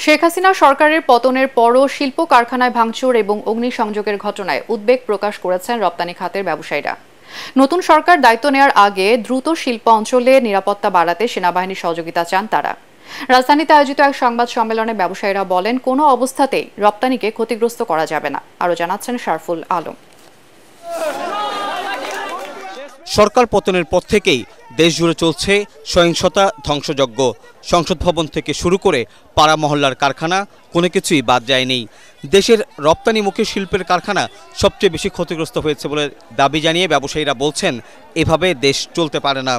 শেখ হাসিনা সরকারের পতনের পরও শিল্প কারখানায় ভাঙচুর এবং অগ্নিসংযোগের ঘটনায় উদ্বেগ প্রকাশ করেছেন রপ্তানি খাতের ব্যবসায়ীরা। নতুন সরকার দায়িত্ব নেওয়ার আগে দ্রুত শিল্প অঞ্চলে নিরাপত্তা বাড়াতে সেনাবাহিনীর সহযোগিতা চান তারা। রাজধানীতে আয়োজিত এক সংবাদ সম্মেলনে ব্যবসায়ীরা বলেন, কোনো অবস্থাতেই রপ্তানিকে ক্ষতিগ্রস্ত করা যাবে না। আরও জানাচ্ছেন শারফুল আলম। সরকার পতনের পর থেকেই দেশ জুড়ে চলছে সহিংসতা, ধ্বংসযজ্ঞ। সংসদ ভবন থেকে শুরু করে পাড়া মহল্লার কারখানা কোনো কিছুই বাদ যায়নি। দেশের রপ্তানিমুখী শিল্পের কারখানা সবচেয়ে বেশি ক্ষতিগ্রস্ত হয়েছে বলে দাবি জানিয়ে ব্যবসায়ীরা বলছেন, এভাবে দেশ চলতে পারে না।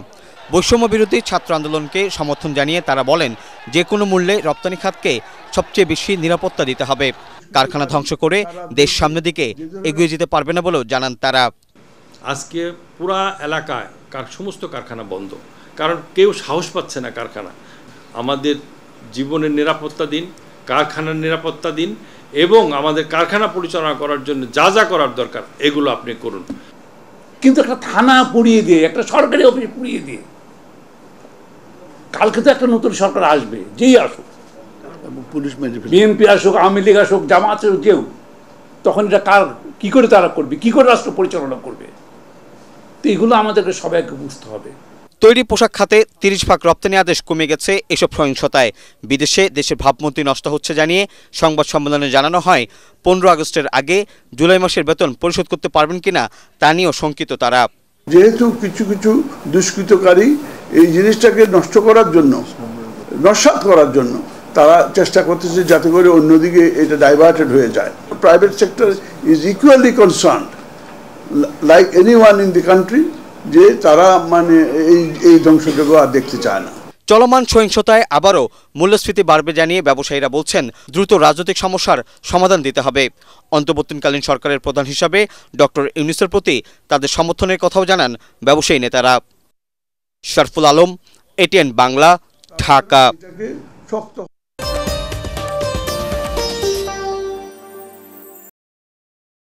বৈষম্য বিরোধী ছাত্র আন্দোলনকে সমর্থন জানিয়ে তারা বলেন, যে কোনো মূল্যে রপ্তানি খাতকে সবচেয়ে বেশি নিরাপত্তা দিতে হবে। কারখানা ধ্বংস করে দেশ সামনের দিকে এগিয়ে যেতে পারবে না বলেও জানান তারা। আজকে পুরা এলাকায় সমস্ত কারখানা বন্ধ, কারণ কেউ সাহস পাচ্ছে না কারখানা। আমাদের জীবনের নিরাপত্তা দিন, কারখানার নিরাপত্তা দিন, এবং আমাদের কারখানা পরিচালনা করার জন্য যা যা করার দরকার এগুলো আপনি করুন। কিন্তু একটা থানা পুড়িয়ে দিয়ে, একটা সরকারি অফিস পুড়িয়ে দিয়ে, কালকে তো একটা নতুন সরকার আসবে, যেই আসুক, পুলিশ, বিএনপি আসুক, আওয়ামী লীগ আসুক, জামাত আসুক, কেউ, তখন এটা কার কি করে তারা করবে, কি করে রাষ্ট্র পরিচালনা করবে? তো এগুলো আমাদেরকে সবাইকে বুঝতে হবে। তৈরি পোশাক খাতে 30% রপ্তানি আদেশ কমে গেছে এসব সহিংসতায়। বিদেশে দেশের ভাবমূর্তি নষ্ট হচ্ছে জানিয়ে সংবাদ সম্মেলনে জানানো হয়, 15 আগস্টের আগে জুলাই মাসের বেতন পরিশোধ করতে পারবেন কিনা তা নিয়েও শঙ্কিত তারা। যেহেতু কিছু কিছু দুষ্কৃতকারী এই জিনিসটাকে নষ্ট করার জন্য, নস্যাৎ করার জন্য তারা চেষ্টা করতেছে যাতে করে অন্যদিকে এটা ডাইভার্টেড হয়ে যায়। Private sector is equally concerned like anyone in the country, যে তারা মানে এই ধ্বংসযজ্ঞ আর দেখতে চায় না। চলমান সহিংসতায় আবারও মূল্যস্ফীতি বাড়বে জানিয়ে ব্যবসায়ীরা বলছেন, দ্রুত রাজনৈতিক সমস্যার সমাধান দিতে হবে। অন্তর্বর্তীকালীন সরকারের প্রধান হিসাবে ডক্টর ইউনূসের প্রতি তাদের সমর্থনের কথাও জানান ব্যবসায়ী নেতারা। শারফুল আলম, এটিএন বাংলা, ঢাকা।